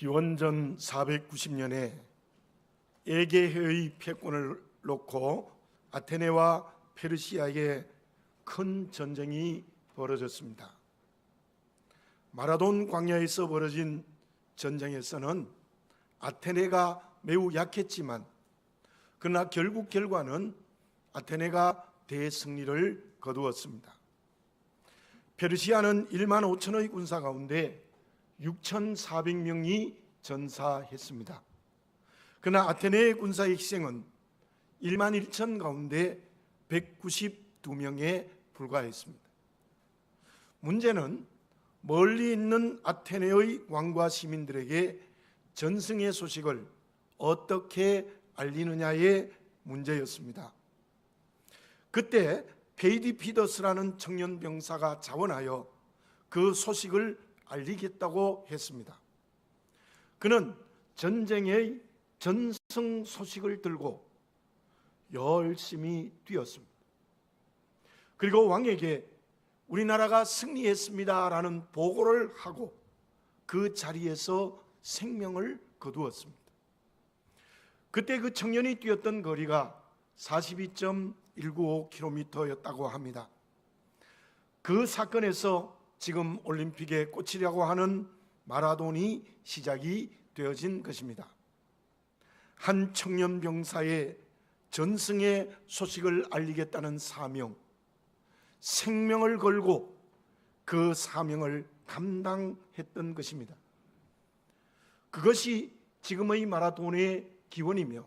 기원전 490년에 에게해의 패권을 놓고 아테네와 페르시아의 큰 전쟁이 벌어졌습니다. 마라돈 광야에서 벌어진 전쟁에서는 아테네가 매우 약했지만 그러나 결국 결과는 아테네가 대승리를 거두었습니다. 페르시아는 1만 5천의 군사 가운데 6,400명이 전사했습니다. 그러나 아테네의 군사의 희생은 1만 1천 가운데 192명에 불과했습니다. 문제는 멀리 있는 아테네의 왕과 시민들에게 전승의 소식을 어떻게 알리느냐의 문제였습니다. 그때 페이디피더스라는 청년 병사가 자원하여 그 소식을 알리겠다고 했습니다. 그는 전쟁의 전승 소식을 들고 열심히 뛰었습니다. 그리고 왕에게 우리나라가 승리했습니다라는 보고를 하고 그 자리에서 생명을 거두었습니다. 그때 그 청년이 뛰었던 거리가 42.195km였다고 합니다. 그 사건에서 지금 올림픽의 꽃이라고 하는 마라톤이 시작이 되어진 것입니다. 한 청년 병사의 전승의 소식을 알리겠다는 사명, 생명을 걸고 그 사명을 감당했던 것입니다. 그것이 지금의 마라톤의 기원이며,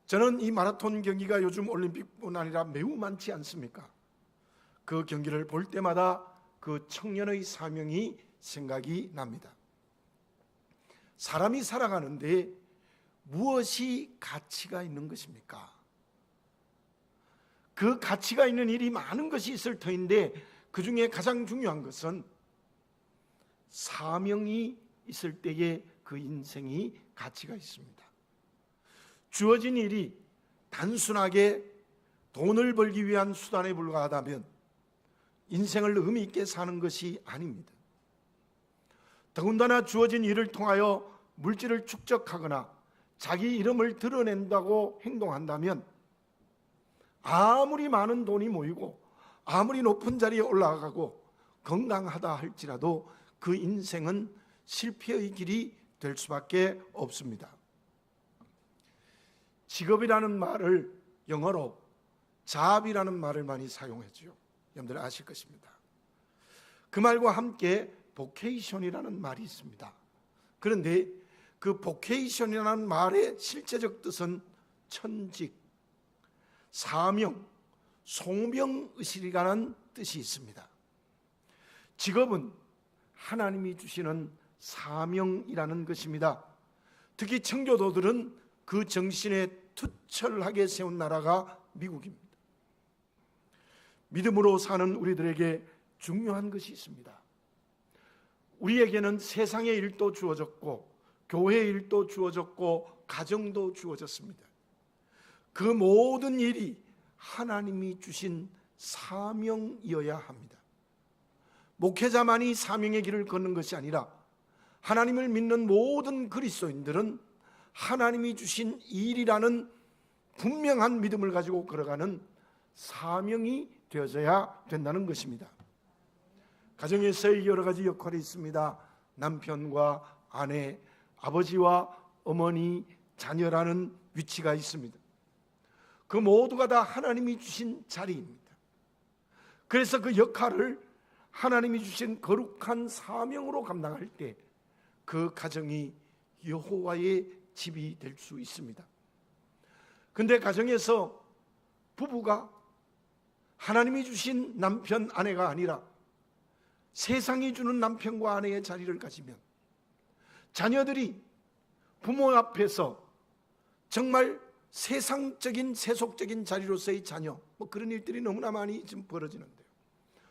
저는 이 마라톤 경기가 요즘 올림픽뿐 아니라 매우 많지 않습니까? 그 경기를 볼 때마다 그 청년의 사명이 생각이 납니다. 사람이 살아가는데 무엇이 가치가 있는 것입니까? 그 가치가 있는 일이 많은 것이 있을 터인데 그 중에 가장 중요한 것은 사명이 있을 때에 그 인생이 가치가 있습니다. 주어진 일이 단순하게 돈을 벌기 위한 수단에 불과하다면 인생을 의미 있게 사는 것이 아닙니다. 더군다나 주어진 일을 통하여 물질을 축적하거나 자기 이름을 드러낸다고 행동한다면 아무리 많은 돈이 모이고 아무리 높은 자리에 올라가고 건강하다 할지라도 그 인생은 실패의 길이 될 수밖에 없습니다. 직업이라는 말을 영어로 잡이라는 말을 많이 사용하죠. 여러분들 아실 것입니다. 그 말과 함께 보케이션이라는 말이 있습니다. 그런데 그 보케이션이라는 말의 실제적 뜻은 천직, 사명, 송명의식이라는 뜻이 있습니다. 직업은 하나님이 주시는 사명이라는 것입니다. 특히 청교도들은 그 정신에 투철하게 세운 나라가 미국입니다. 믿음으로 사는 우리들에게 중요한 것이 있습니다. 우리에게는 세상의 일도 주어졌고 교회의 일도 주어졌고 가정도 주어졌습니다. 그 모든 일이 하나님이 주신 사명이어야 합니다. 목회자만이 사명의 길을 걷는 것이 아니라 하나님을 믿는 모든 그리스도인들은 하나님이 주신 일이라는 분명한 믿음을 가지고 걸어가는 사명이 되어져야 된다는 것입니다. 가정에서의 여러 가지 역할이 있습니다. 남편과 아내, 아버지와 어머니, 자녀라는 위치가 있습니다. 그 모두가 다 하나님이 주신 자리입니다. 그래서 그 역할을 하나님이 주신 거룩한 사명으로 감당할 때 그 가정이 여호와의 집이 될 수 있습니다. 그런데 가정에서 부부가 하나님이 주신 남편, 아내가 아니라 세상이 주는 남편과 아내의 자리를 가지면 자녀들이 부모 앞에서 정말 세상적인 세속적인 자리로서의 자녀, 그런 일들이 너무나 많이 지금 벌어지는데요.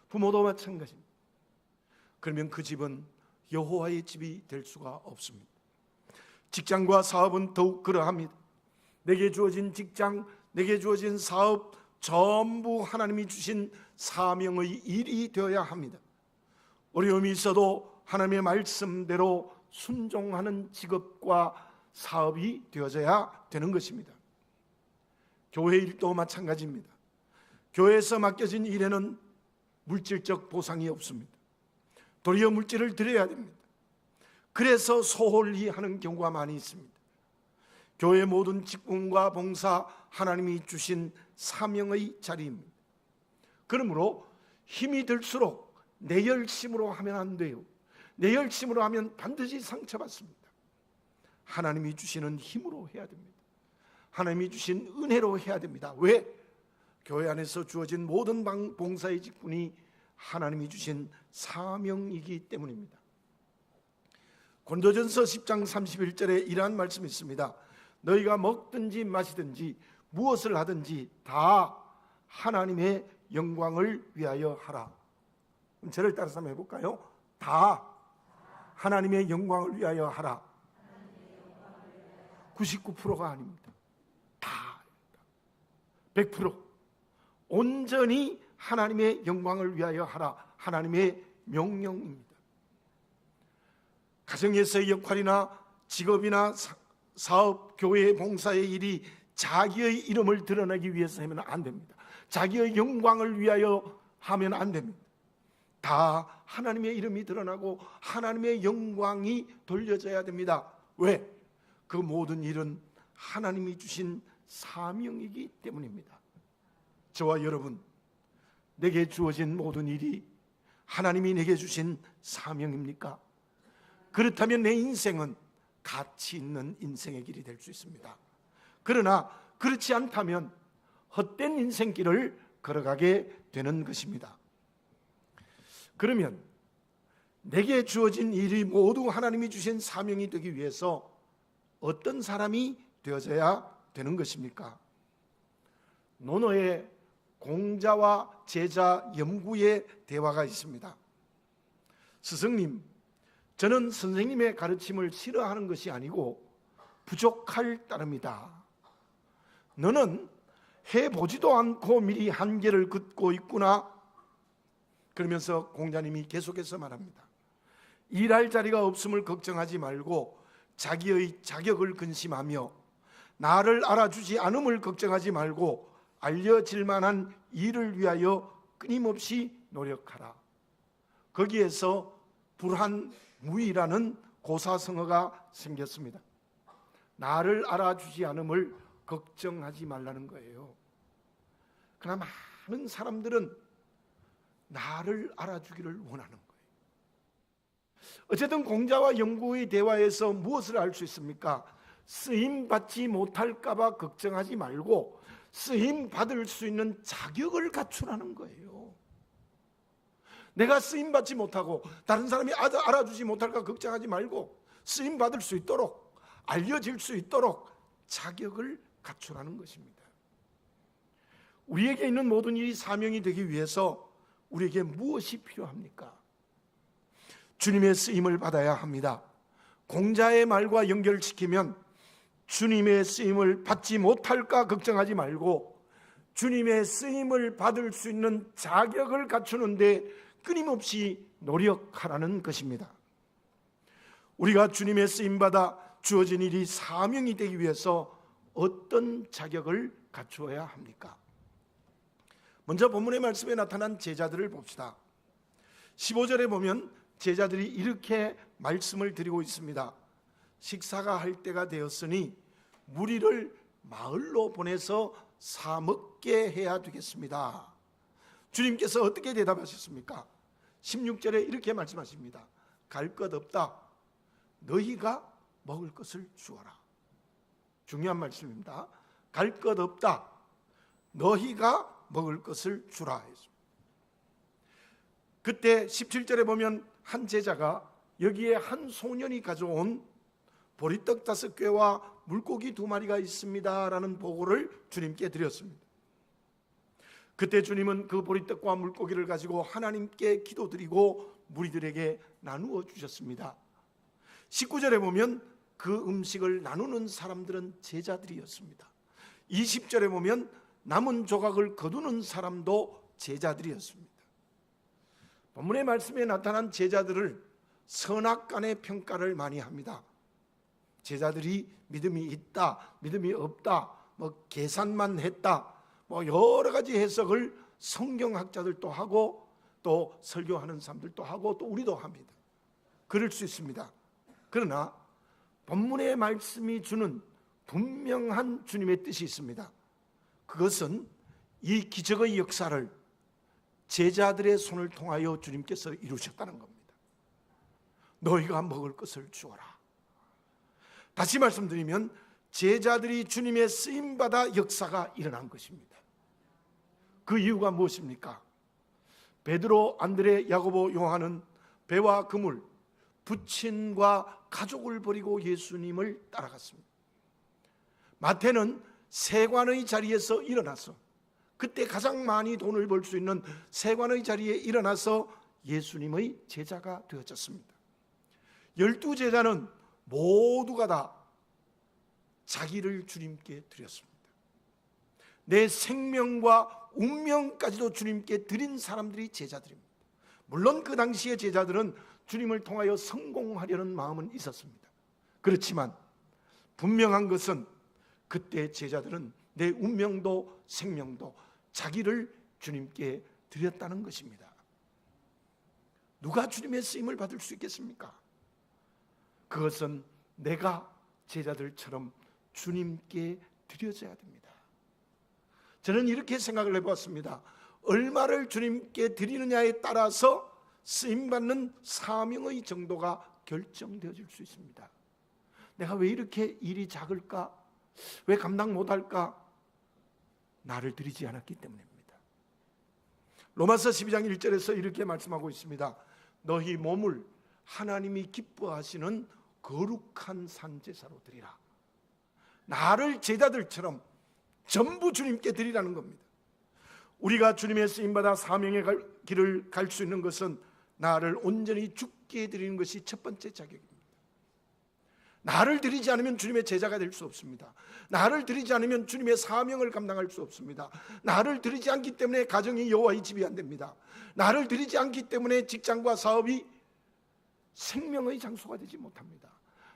부모도 마찬가지입니다. 그러면 그 집은 여호와의 집이 될 수가 없습니다. 직장과 사업은 더욱 그러합니다. 내게 주어진 직장, 내게 주어진 사업 전부 하나님이 주신 사명의 일이 되어야 합니다. 어려움이 있어도 하나님의 말씀대로 순종하는 직업과 사업이 되어져야 되는 것입니다. 교회 일도 마찬가지입니다. 교회에서 맡겨진 일에는 물질적 보상이 없습니다. 도리어 물질을 드려야 됩니다. 그래서 소홀히 하는 경우가 많이 있습니다. 교회 모든 직분과 봉사, 하나님이 주신 사명의 자리입니다. 그러므로 힘이 들수록 내 열심으로 하면 안 돼요. 내 열심으로 하면 반드시 상처받습니다. 하나님이 주시는 힘으로 해야 됩니다. 하나님이 주신 은혜로 해야 됩니다. 왜? 교회 안에서 주어진 모든 봉사의 직분이 하나님이 주신 사명이기 때문입니다. 고린도전서 10장 31절에 이러한 말씀이 있습니다. 너희가 먹든지 마시든지 무엇을 하든지 다 하나님의 영광을 위하여 하라. 그럼 저를 따라서 한번 해볼까요? 다 하나님의 영광을 위하여 하라. 99%가 아닙니다. 다 100% 온전히 하나님의 영광을 위하여 하라. 하나님의 명령입니다. 가정에서의 역할이나 직업이나 사업, 교회 봉사의 일이 자기의 이름을 드러내기 위해서 하면 안 됩니다. 자기의 영광을 위하여 하면 안 됩니다. 다 하나님의 이름이 드러나고 하나님의 영광이 돌려져야 됩니다. 왜? 그 모든 일은 하나님이 주신 사명이기 때문입니다. 저와 여러분, 내게 주어진 모든 일이 하나님이 내게 주신 사명입니까? 그렇다면 내 인생은 가치 있는 인생의 길이 될 수 있습니다. 그러나 그렇지 않다면 헛된 인생길을 걸어가게 되는 것입니다. 그러면 내게 주어진 일이 모두 하나님이 주신 사명이 되기 위해서 어떤 사람이 되어져야 되는 것입니까? 논어의 공자와 제자 염구의 대화가 있습니다. 스승님, 저는 선생님의 가르침을 싫어하는 것이 아니고 부족할 따름이다. 너는 해보지도 않고 미리 한계를 긋고 있구나. 그러면서 공자님이 계속해서 말합니다. 일할 자리가 없음을 걱정하지 말고 자기의 자격을 근심하며 나를 알아주지 않음을 걱정하지 말고 알려질 만한 일을 위하여 끊임없이 노력하라. 거기에서 불한무이라는 고사성어가 생겼습니다. 나를 알아주지 않음을 걱정하지 말라는 거예요. 그러나 많은 사람들은 나를 알아주기를 원하는 거예요. 어쨌든 공자와 염구의 대화에서 무엇을 알 수 있습니까? 쓰임 받지 못할까 봐 걱정하지 말고 쓰임 받을 수 있는 자격을 갖추라는 거예요. 내가 쓰임 받지 못하고 다른 사람이 알아주지 못할까 걱정하지 말고 쓰임 받을 수 있도록, 알려질 수 있도록 자격을 갖추라는 것입니다. 우리에게 있는 모든 일이 사명이 되기 위해서 우리에게 무엇이 필요합니까? 주님의 쓰임을 받아야 합니다. 공자의 말과 연결시키면 주님의 쓰임을 받지 못할까 걱정하지 말고 주님의 쓰임을 받을 수 있는 자격을 갖추는데 끊임없이 노력하라는 것입니다. 우리가 주님의 쓰임받아 주어진 일이 사명이 되기 위해서 어떤 자격을 갖추어야 합니까? 먼저 본문의 말씀에 나타난 제자들을 봅시다. 15절에 보면 제자들이 이렇게 말씀을 드리고 있습니다. 식사가 할 때가 되었으니 무리를 마을로 보내서 사 먹게 해야 되겠습니다. 주님께서 어떻게 대답하셨습니까? 16절에 이렇게 말씀하십니다. 갈 것 없다. 너희가 먹을 것을 주어라. 중요한 말씀입니다. 갈 것 없다. 너희가 먹을 것을 주라 했습니다. 그때 17절에 보면 한 제자가 여기에 한 소년이 가져온 보리떡 5개와 물고기 2마리가 있습니다 라는 보고를 주님께 드렸습니다. 그때 주님은 그 보리떡과 물고기를 가지고 하나님께 기도드리고 무리들에게 나누어 주셨습니다. 19절에 보면 그 음식을 나누는 사람들은 제자들이었습니다. 20절에 보면 남은 조각을 거두는 사람도 제자들이었습니다. 본문의 말씀에 나타난 제자들을 선악간의 평가를 많이 합니다. 제자들이 믿음이 있다, 믿음이 없다, 뭐 계산만 했다, 뭐 여러 가지 해석을 성경학자들도 하고 또 설교하는 사람들도 하고 또 우리도 합니다. 그럴 수 있습니다. 그러나 본문의 말씀이 주는 분명한 주님의 뜻이 있습니다. 그것은 이 기적의 역사를 제자들의 손을 통하여 주님께서 이루셨다는 겁니다. 너희가 먹을 것을 주어라. 다시 말씀드리면 제자들이 주님의 쓰임받아 역사가 일어난 것입니다. 그 이유가 무엇입니까? 베드로, 안드레, 야고보, 요한은 배와 그물, 부친과 가족을 버리고 예수님을 따라갔습니다. 마태는 세관의 자리에서 일어나서, 그때 가장 많이 돈을 벌 수 있는 세관의 자리에 일어나서 예수님의 제자가 되어졌습니다. 12제자는 모두가 다 자기를 주님께 드렸습니다. 내 생명과 운명까지도 주님께 드린 사람들이 제자들입니다. 물론 그 당시의 제자들은 주님을 통하여 성공하려는 마음은 있었습니다. 그렇지만 분명한 것은 그때 제자들은 내 운명도 생명도 자기를 주님께 드렸다는 것입니다. 누가 주님의 쓰임을 받을 수 있겠습니까? 그것은 내가 제자들처럼 주님께 드려져야 됩니다. 저는 이렇게 생각을 해보았습니다. 얼마를 주님께 드리느냐에 따라서 쓰임받는 사명의 정도가 결정되어질 수 있습니다. 내가 왜 이렇게 일이 작을까? 왜 감당 못할까? 나를 드리지 않았기 때문입니다. 로마서 12장 1절에서 이렇게 말씀하고 있습니다. 너희 몸을 하나님이 기뻐하시는 거룩한 산제사로 드리라. 나를 제자들처럼 전부 주님께 드리라는 겁니다. 우리가 주님의 쓰임받아 사명의 길을 갈 수 있는 것은 나를 온전히 주께 드리는 것이 첫 번째 자격입니다. 나를 드리지 않으면 주님의 제자가 될 수 없습니다. 나를 드리지 않으면 주님의 사명을 감당할 수 없습니다. 나를 드리지 않기 때문에 가정이 여호와의 집이 안 됩니다. 나를 드리지 않기 때문에 직장과 사업이 생명의 장소가 되지 못합니다.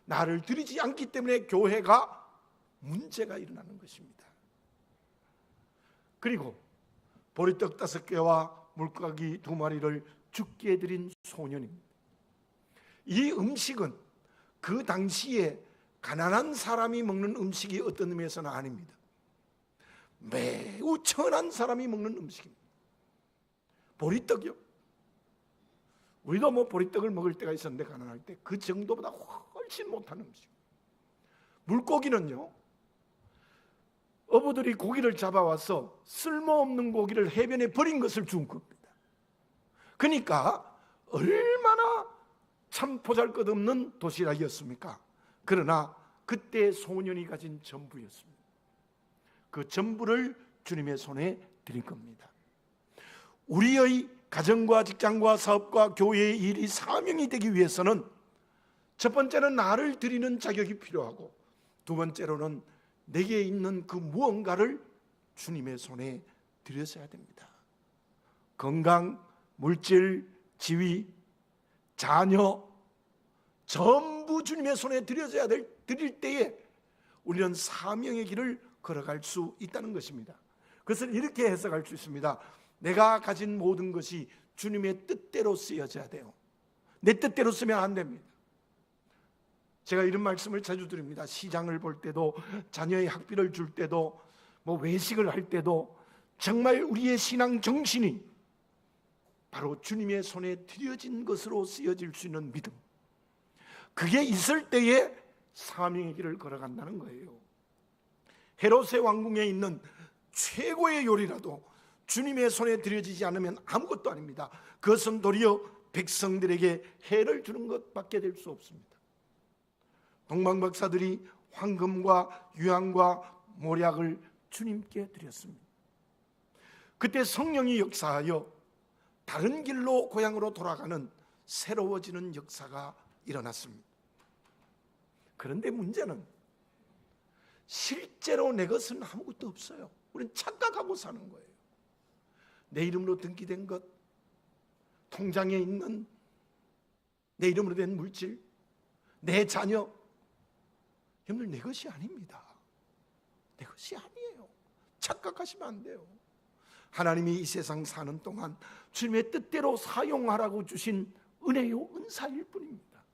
나를 드리지 않기 때문에 교회가 문제가 일어나는 것입니다. 그리고 보리떡 5개와 물고기 2마리를 주께 드린 소년입니다. 이 음식은 그 당시에 가난한 사람이 먹는 음식이 어떤 의미에서는 아닙니다. 매우 천한 사람이 먹는 음식입니다. 보리떡이요. 우리도 뭐 보리떡을 먹을 때가 있었는데 가난할 때 그 정도보다 훨씬 못한 음식. 물고기는요, 어부들이 고기를 잡아와서 쓸모없는 고기를 해변에 버린 것을 준 겁니다. 그러니까 얼마나 참 보잘것없는 도시락이었습니까? 그러나 그때 소년이 가진 전부였습니다. 그 전부를 주님의 손에 드린 겁니다. 우리의 가정과 직장과 사업과 교회의 일이 사명이 되기 위해서는 첫 번째는 나를 드리는 자격이 필요하고, 두 번째로는 내게 있는 그 무언가를 주님의 손에 드려야 됩니다. 건강, 물질, 지위, 자녀 전부 주님의 손에 드릴 때에 우리는 사명의 길을 걸어갈 수 있다는 것입니다. 그것을 이렇게 해석할 수 있습니다. 내가 가진 모든 것이 주님의 뜻대로 쓰여져야 돼요. 내 뜻대로 쓰면 안 됩니다. 제가 이런 말씀을 자주 드립니다. 시장을 볼 때도, 자녀의 학비를 줄 때도, 뭐 외식을 할 때도 정말 우리의 신앙 정신이 바로 주님의 손에 드려진 것으로 쓰여질 수 있는 믿음, 그게 있을 때에 사명의 길을 걸어간다는 거예요. 헤롯의 왕궁에 있는 최고의 요리라도 주님의 손에 드려지지 않으면 아무것도 아닙니다. 그것은 도리어 백성들에게 해를 주는 것밖에 될 수 없습니다. 동방박사들이 황금과 유황과 모략을 주님께 드렸습니다. 그때 성령이 역사하여 다른 길로 고향으로 돌아가는 새로워지는 역사가 일어났습니다. 그런데 문제는 실제로 내 것은 아무것도 없어요. 우리는 착각하고 사는 거예요. 내 이름으로 등기된 것, 통장에 있는 내 이름으로 된 물질, 내 자녀, 여러분들 내 것이 아닙니다. 내 것이 아니에요. 착각하시면 안 돼요. 하나님이 이 세상 사는 동안 주님의 뜻대로 사용하라고 주신 은혜요 은사일 뿐입니다.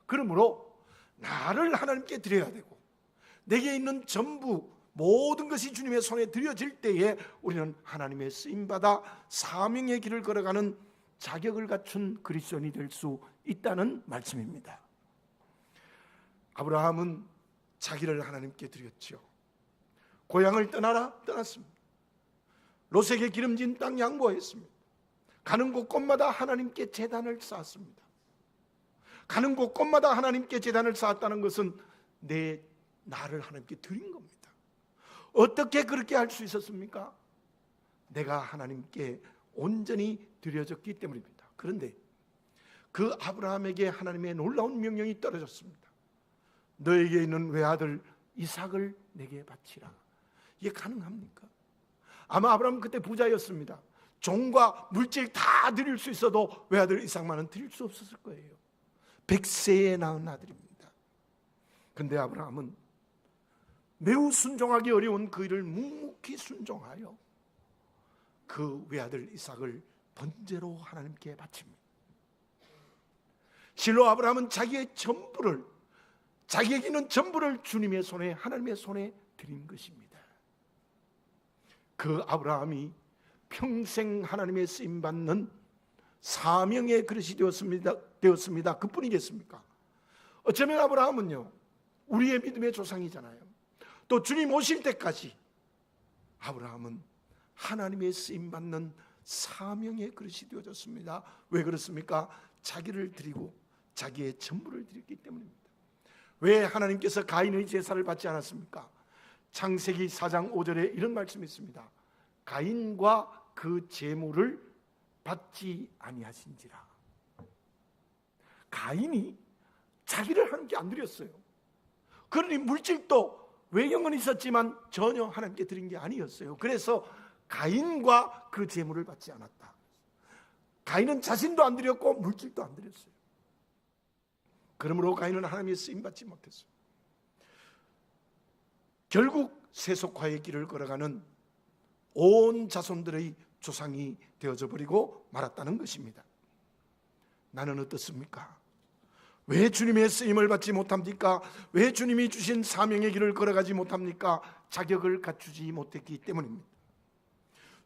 그러므로 나를 하나님께 드려야 되고, 내게 있는 전부 모든 것이 주님의 손에 드려질 때에 우리는 하나님의 쓰임받아 사명의 길을 걸어가는 자격을 갖춘 그리스도인이 될 수 있다는 말씀입니다. 아브라함은 자기를 하나님께 드렸죠. 고향을 떠났습니다. 롯에게 기름진 땅 양보했습니다. 가는 곳곳마다 하나님께 제단을 쌓았습니다. 가는 곳곳마다 하나님께 제단을 쌓았다는 것은 나를 하나님께 드린 겁니다. 어떻게 그렇게 할 수 있었습니까? 내가 하나님께 온전히 드려졌기 때문입니다. 그런데 그 아브라함에게 하나님의 놀라운 명령이 떨어졌습니다. 너에게 있는 외아들 이삭을 내게 바치라. 이게 가능합니까? 아마 아브라함은 그때 부자였습니다. 종과 물질 다 드릴 수 있어도 외아들 이삭만은 드릴 수 없었을 거예요. 100세에 낳은 아들입니다. 그런데 아브라함은 매우 순종하기 어려운 그 일을 묵묵히 순종하여 그 외아들 이삭을 번제로 하나님께 바칩니다. 실로 아브라함은 자기의 전부를, 자기에게 있는 전부를 주님의 손에, 하나님의 손에 드린 것입니다. 그 아브라함이 평생 하나님의 쓰임받는 사명의 그릇이 되었습니다. 그뿐이겠습니까? 어쩌면 아브라함은요, 우리의 믿음의 조상이잖아요. 또 주님 오실 때까지 아브라함은 하나님의 쓰임받는 사명의 그릇이 되어졌습니다. 왜 그렇습니까? 자기를 드리고 자기의 전부를 드렸기 때문입니다. 왜 하나님께서 가인의 제사를 받지 않았습니까? 창세기 4장 5절에 이런 말씀이 있습니다. 가인과 그 제물을 받지 아니하신지라. 가인이 자기를 하나님께 안 드렸어요. 그러니 물질도 외형은 있었지만 전혀 하나님께 드린 게 아니었어요. 그래서 가인과 그 제물을 받지 않았다. 가인은 자신도 안 드렸고 물질도 안 드렸어요. 그러므로 가인은 하나님의 쓰임받지 못했어요. 결국 세속화의 길을 걸어가는 온 자손들의 조상이 되어져 버리고 말았다는 것입니다. 나는 어떻습니까? 왜 주님의 쓰임을 받지 못합니까? 왜 주님이 주신 사명의 길을 걸어가지 못합니까? 자격을 갖추지 못했기 때문입니다.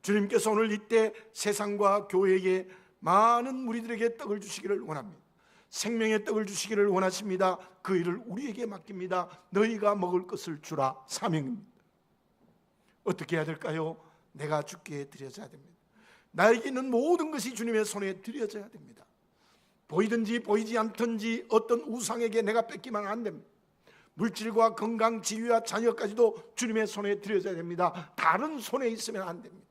주님께서 오늘 이때 세상과 교회에 많은 무리들에게 떡을 주시기를 원합니다. 생명의 떡을 주시기를 원하십니다. 그 일을 우리에게 맡깁니다. 너희가 먹을 것을 주라. 사명입니다. 어떻게 해야 될까요? 내가 주께 드려져야 됩니다. 나에게 있는 모든 것이 주님의 손에 드려져야 됩니다. 보이든지 보이지 않든지 어떤 우상에게 내가 뺏기면 안 됩니다. 물질과 건강, 지위와 자녀까지도 주님의 손에 드려져야 됩니다. 다른 손에 있으면 안 됩니다.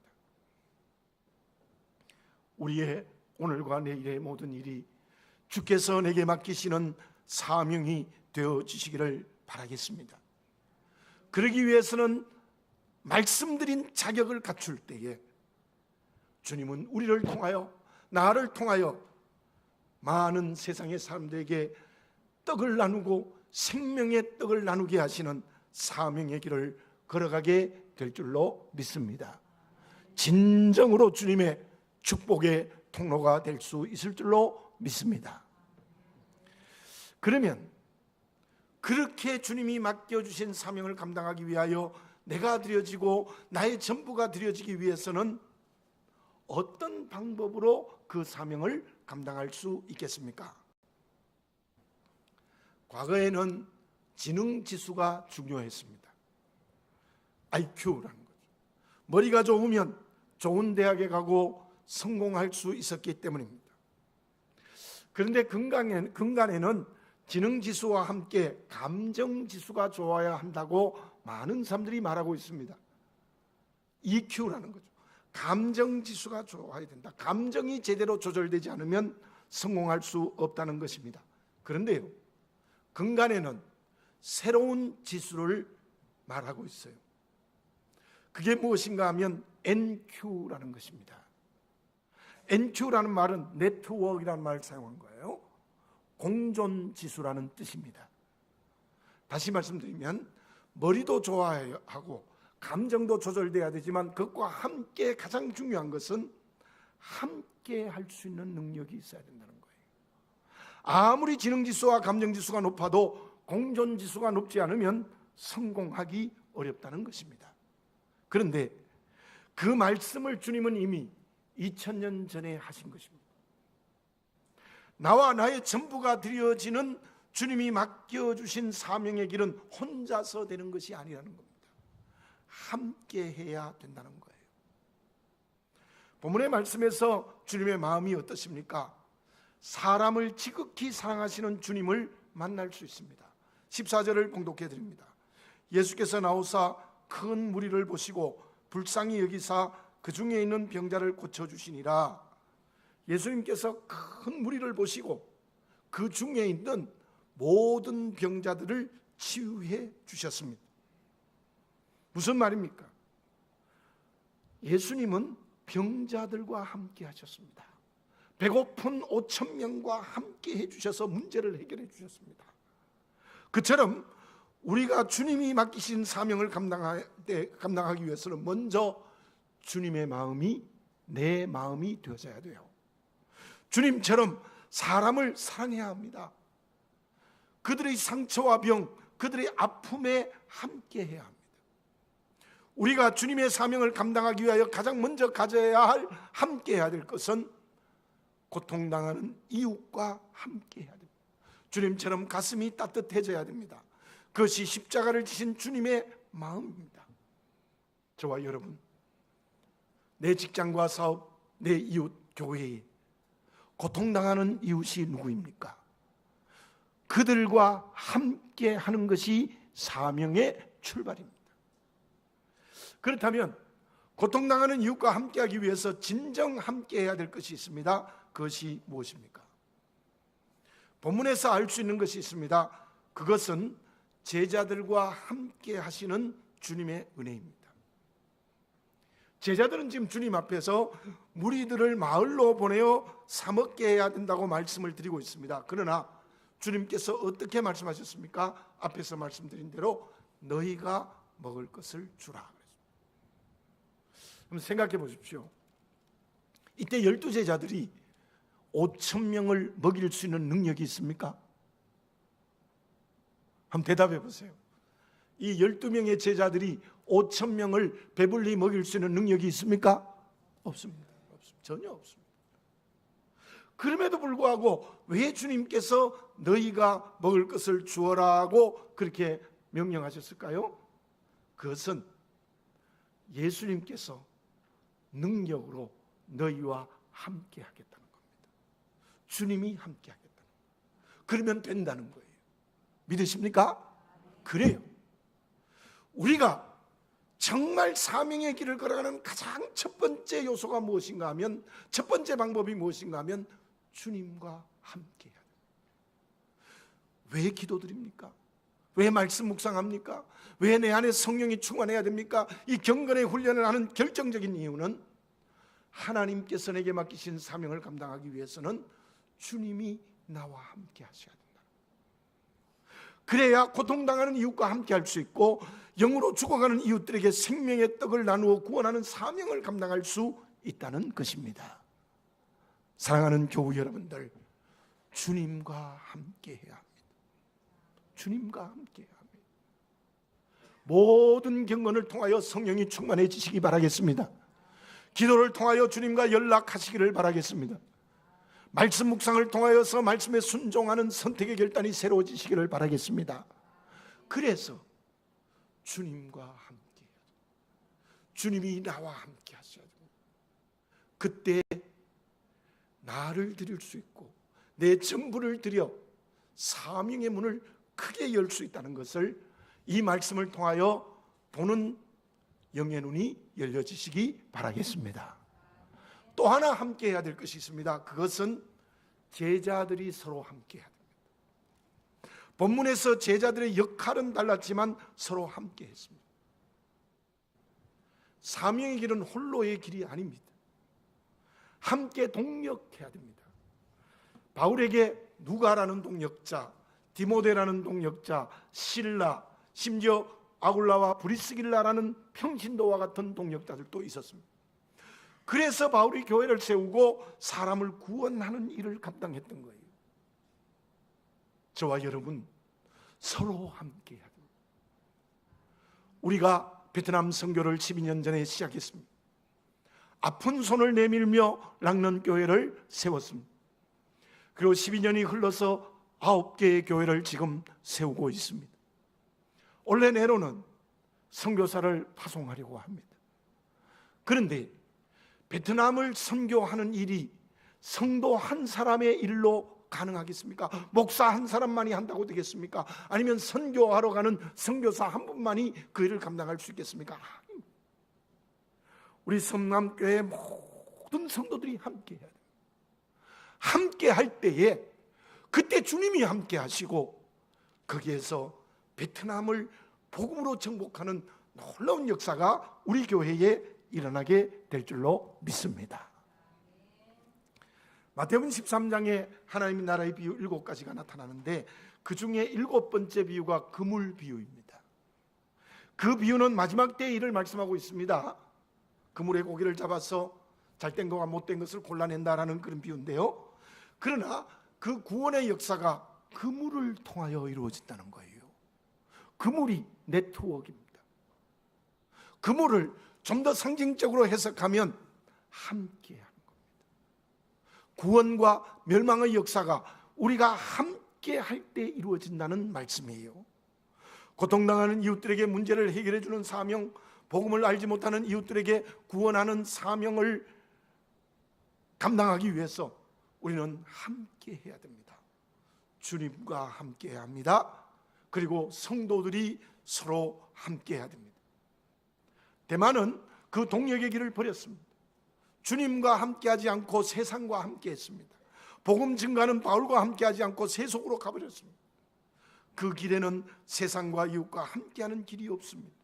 우리의 오늘과 내일의 모든 일이 주께서 내게 맡기시는 사명이 되어지시기를 바라겠습니다. 그러기 위해서는 말씀드린 자격을 갖출 때에 주님은 우리를 통하여, 나를 통하여 많은 세상의 사람들에게 떡을 나누고 생명의 떡을 나누게 하시는 사명의 길을 걸어가게 될 줄로 믿습니다. 진정으로 주님의 축복의 통로가 될 수 있을 줄로 믿습니다. 그러면 그렇게 주님이 맡겨주신 사명을 감당하기 위하여 내가 드려지고 나의 전부가 드려지기 위해서는 어떤 방법으로 그 사명을 감당할 수 있겠습니까? 과거에는 지능지수가 중요했습니다. IQ라는 거죠. 머리가 좋으면 좋은 대학에 가고 성공할 수 있었기 때문입니다. 그런데 근간에는 지능지수와 함께 감정지수가 좋아야 한다고 많은 사람들이 말하고 있습니다. EQ라는 거죠. 감정지수가 좋아야 된다. 감정이 제대로 조절되지 않으면 성공할 수 없다는 것입니다. 그런데요, 근간에는 새로운 지수를 말하고 있어요. 그게 무엇인가 하면 NQ라는 것입니다. NQ라는 말은 네트워크라는 말을 사용한 거예요. 공존지수라는 뜻입니다. 다시 말씀드리면 머리도 좋아야 하고 감정도 조절돼야 되지만 그것과 함께 가장 중요한 것은 함께 할 수 있는 능력이 있어야 된다는 거예요. 아무리 지능지수와 감정지수가 높아도 공존지수가 높지 않으면 성공하기 어렵다는 것입니다. 그런데 그 말씀을 주님은 이미 2000년 전에 하신 것입니다. 나와 나의 전부가 드려지는 주님이 맡겨주신 사명의 길은 혼자서 되는 것이 아니라는 겁니다. 함께 해야 된다는 거예요. 본문의 말씀에서 주님의 마음이 어떠십니까? 사람을 지극히 사랑하시는 주님을 만날 수 있습니다. 14절을 봉독해 드립니다. 예수께서 나오사 큰 무리를 보시고 불쌍히 여기사 그 중에 있는 병자를 고쳐주시니라. 예수님께서 큰 무리를 보시고 그 중에 있는 모든 병자들을 치유해 주셨습니다. 무슨 말입니까? 예수님은 병자들과 함께 하셨습니다. 배고픈 5,000명과 함께 해주셔서 문제를 해결해 주셨습니다. 그처럼 우리가 주님이 맡기신 사명을 감당하기 위해서는 먼저 주님의 마음이 내 마음이 되어져야 돼요. 주님처럼 사람을 사랑해야 합니다. 그들의 상처와 병, 그들의 아픔에 함께 해야 합니다. 우리가 주님의 사명을 감당하기 위하여 가장 먼저 가져야 할, 함께 해야 될 것은 고통당하는 이웃과 함께 해야 됩니다. 주님처럼 가슴이 따뜻해져야 됩니다. 그것이 십자가를 지신 주님의 마음입니다. 저와 여러분, 내 직장과 사업, 내 이웃, 교회에 고통당하는 이웃이 누구입니까? 그들과 함께 하는 것이 사명의 출발입니다. 그렇다면 고통당하는 이웃과 함께하기 위해서 진정 함께해야 될 것이 있습니다. 그것이 무엇입니까? 본문에서 알 수 있는 것이 있습니다. 그것은 제자들과 함께 하시는 주님의 은혜입니다. 제자들은 지금 주님 앞에서 무리들을 마을로 보내어 사 먹게 해야 된다고 말씀을 드리고 있습니다. 그러나 주님께서 어떻게 말씀하셨습니까? 앞에서 말씀드린 대로 너희가 먹을 것을 주라. 한번 생각해 보십시오. 이때 12제자들이 5,000명을 먹일 수 있는 능력이 있습니까? 한번 대답해 보세요. 이 12명의 제자들이 5,000명을 배불리 먹일 수 있는 능력이 있습니까? 없습니다. 전혀 없습니다. 그럼에도 불구하고 왜 주님께서 너희가 먹을 것을 주어라고 그렇게 명령하셨을까요? 그것은 예수님께서 능력으로 너희와 함께 하겠다는 겁니다. 주님이 함께 하겠다는 거예요. 그러면 된다는 거예요. 믿으십니까? 그래요. 우리가 정말 사명의 길을 걸어가는 가장 첫 번째 요소가 무엇인가 하면, 첫 번째 방법이 무엇인가 하면 주님과 함께 해야 돼요. 왜 기도드립니까? 왜 말씀 묵상합니까? 왜 내 안에 성령이 충만해야 됩니까? 이 경건의 훈련을 하는 결정적인 이유는 하나님께서 내게 맡기신 사명을 감당하기 위해서는 주님이 나와 함께 하셔야 된다. 그래야 고통당하는 이웃과 함께 할 수 있고 영으로 죽어가는 이웃들에게 생명의 떡을 나누어 구원하는 사명을 감당할 수 있다는 것입니다. 사랑하는 교우 여러분들, 주님과 함께 해야 합니다. 주님과 함께 해야 합니다. 모든 경건을 통하여 성령이 충만해지시기 바라겠습니다. 기도를 통하여 주님과 연락하시기를 바라겠습니다. 말씀 묵상을 통하여서 말씀에 순종하는 선택의 결단이 새로워지시기를 바라겠습니다. 그래서 주님과 함께 해야 됩니다. 주님이 나와 함께 하셔야 됩니다. 그때 나를 드릴 수 있고 내 전부를 드려 사명의 문을 크게 열 수 있다는 것을 이 말씀을 통하여 보는 영의 눈이 열려지시기 바라겠습니다. 또 하나 함께 해야 될 것이 있습니다. 그것은 제자들이 서로 함께 해야 됩니다. 본문에서 제자들의 역할은 달랐지만 서로 함께 했습니다. 사명의 길은 홀로의 길이 아닙니다. 함께 동력해야 됩니다. 바울에게 누가라는 동역자, 디모데라는 동역자, 실라, 심지어 아굴라와 브리스길라라는 평신도와 같은 동역자들도 있었습니다. 그래서 바울이 교회를 세우고 사람을 구원하는 일을 감당했던 거예요. 저와 여러분 서로 함께 해야 됩니다. 우리가 베트남 선교를 12년 전에 시작했습니다. 아픈 손을 내밀며 락넌교회를 세웠습니다. 그리고 12년이 흘러서 9개의 교회를 지금 세우고 있습니다. 올해 내로는 선교사를 파송하려고 합니다. 그런데 베트남을 선교하는 일이 성도 한 사람의 일로 가능하겠습니까? 목사 한 사람만이 한다고 되겠습니까? 아니면 선교하러 가는 선교사 한 분만이 그 일을 감당할 수 있겠습니까? 우리 성남교회 모든 성도들이 함께 해야 돼요. 함께 할 때에 그때 주님이 함께 하시고 거기에서 베트남을 복음으로 정복하는 놀라운 역사가 우리 교회에 일어나게 될 줄로 믿습니다. 마태복음 13장에 하나님의 나라의 비유 7가지가 나타나는데 그 중에 7번째 비유가 그물 비유입니다. 그 비유는 마지막 때의 일을 말씀하고 있습니다. 그물에 고기를 잡아서 잘된 것과 못된 것을 골라낸다라는 그런 비유인데요. 그러나 그 구원의 역사가 그물을 통하여 이루어진다는 거예요. 그물이 네트워크입니다. 그물을 좀 더 상징적으로 해석하면 함께하는 겁니다. 구원과 멸망의 역사가 우리가 함께할 때 이루어진다는 말씀이에요. 고통당하는 이웃들에게 문제를 해결해 주는 사명, 복음을 알지 못하는 이웃들에게 구원하는 사명을 감당하기 위해서 우리는 함께 해야 됩니다. 주님과 함께 해야 합니다. 그리고 성도들이 서로 함께 해야 됩니다. 대만은 그 동역의 길을 버렸습니다. 주님과 함께하지 않고 세상과 함께했습니다. 복음 증가는 바울과 함께하지 않고 세속으로 가버렸습니다. 그 길에는 세상과 이웃과 함께하는 길이 없습니다.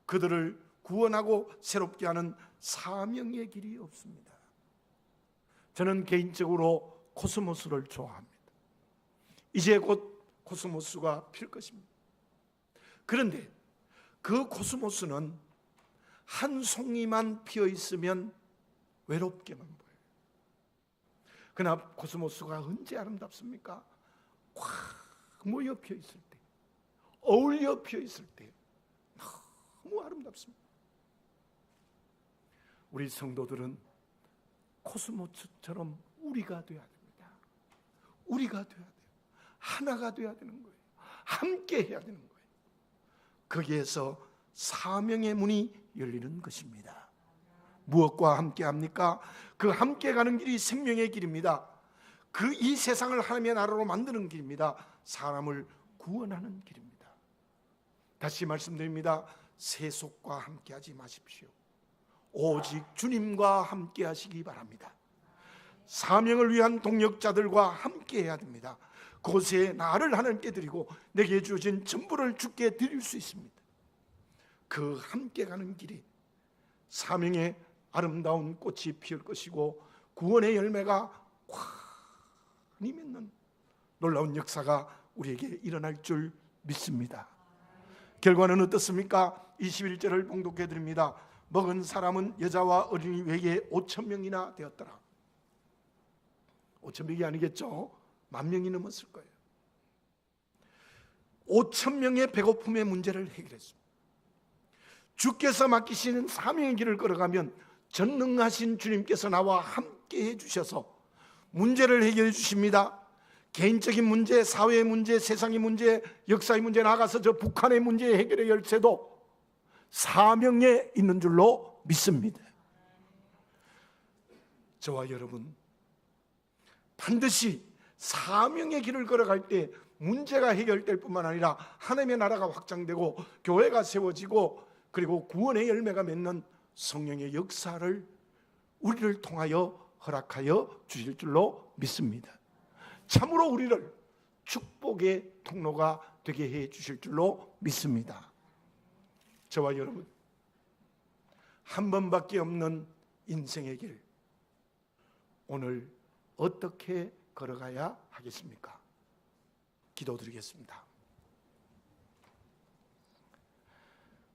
그들을 구원하고 새롭게 하는 사명의 길이 없습니다. 저는 개인적으로 코스모스를 좋아합니다. 이제 곧 코스모스가 필 것입니다. 그런데 그 코스모스는 한 송이만 피어 있으면 외롭게만 보여요. 그러나 코스모스가 언제 아름답습니까? 꽉 모여 피어 있을 때, 어울려 피어 있을 때 너무 아름답습니다. 우리 성도들은 코스모스처럼 우리가 돼야 됩니다. 우리가 돼야 돼요. 하나가 돼야 되는 거예요. 함께 해야 되는 거예요. 거기에서 사명의 문이 열리는 것입니다. 무엇과 함께 합니까? 그 함께 가는 길이 생명의 길입니다. 그 이 세상을 하나님의 나라로 만드는 길입니다. 사람을 구원하는 길입니다. 다시 말씀드립니다. 세속과 함께 하지 마십시오. 오직 주님과 함께 하시기 바랍니다. 사명을 위한 동역자들과 함께 해야 됩니다. 그곳에 나를 하나님께 드리고 내게 주어진 전부를 주께 드릴 수 있습니다. 그 함께 가는 길이 사명의 아름다운 꽃이 피울 것이고 구원의 열매가 환히 맺는 놀라운 역사가 우리에게 일어날 줄 믿습니다. 결과는 어떻습니까? 21절을 봉독해 드립니다. 먹은 사람은 여자와 어린이 외에 5,000명이나 되었더라. 5,000명이 아니겠죠? 10,000명이 넘었을 거예요. 5,000명의 배고픔의 문제를 해결했습니다. 주께서 맡기시는 사명의 길을 걸어가면 전능하신 주님께서 나와 함께 해주셔서 문제를 해결해 주십니다. 개인적인 문제, 사회의 문제, 세상의 문제, 역사의 문제, 나아가서 저 북한의 문제 해결의 열쇠도 사명에 있는 줄로 믿습니다. 저와 여러분 반드시 사명의 길을 걸어갈 때 문제가 해결될 뿐만 아니라 하나님의 나라가 확장되고 교회가 세워지고 그리고 구원의 열매가 맺는 성령의 역사를 우리를 통하여 허락하여 주실 줄로 믿습니다. 참으로 우리를 축복의 통로가 되게 해 주실 줄로 믿습니다. 저와 여러분 한 번밖에 없는 인생의 길 오늘 어떻게 걸어가야 하겠습니까? 기도드리겠습니다.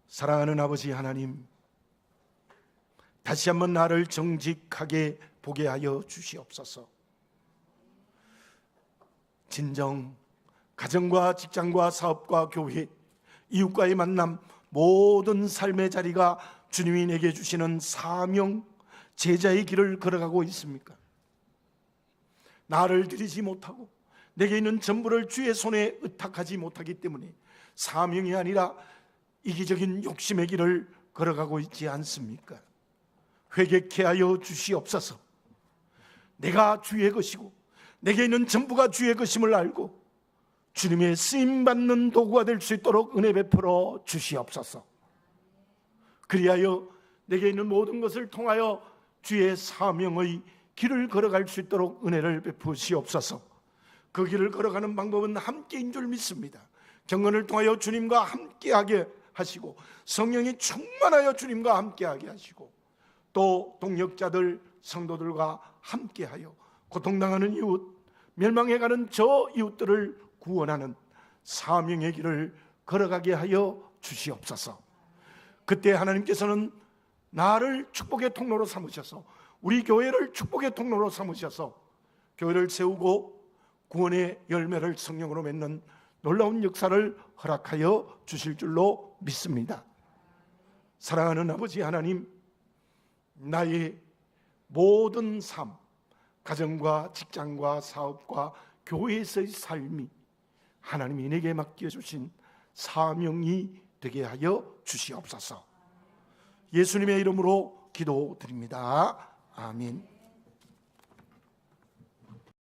사랑하는 아버지 하나님, 다시 한번 나를 정직하게 보게 하여 주시옵소서. 진정 가정과 직장과 사업과 교회, 이웃과의 만남, 모든 삶의 자리가 주님이 내게 주시는 사명, 제자의 길을 걸어가고 있습니까? 나를 드리지 못하고 내게 있는 전부를 주의 손에 의탁하지 못하기 때문에 사명이 아니라 이기적인 욕심의 길을 걸어가고 있지 않습니까? 회개케 하여 주시옵소서. 내가 주의 것이고 내게 있는 전부가 주의 것임을 알고 주님의 쓰임받는 도구가 될 수 있도록 은혜 베풀어 주시옵소서. 그리하여 내게 있는 모든 것을 통하여 주의 사명의 길을 걸어갈 수 있도록 은혜를 베푸시옵소서. 그 길을 걸어가는 방법은 함께인 줄 믿습니다. 경건을 통하여 주님과 함께하게 하시고 성령이 충만하여 주님과 함께하게 하시고 또 동역자들 성도들과 함께하여 고통당하는 이웃, 멸망해가는 저 이웃들을 구원하는 사명의 길을 걸어가게 하여 주시옵소서. 그때 하나님께서는 나를 축복의 통로로 삼으셔서 우리 교회를 축복의 통로로 삼으셔서 교회를 세우고 구원의 열매를 성령으로 맺는 놀라운 역사를 허락하여 주실 줄로 믿습니다. 사랑하는 아버지 하나님, 나의 모든 삶, 가정과 직장과 사업과 교회에서의 삶이 하나님이 내게 맡겨주신 사명이 되게 하여 주시옵소서. 예수님의 이름으로 기도드립니다. 아멘.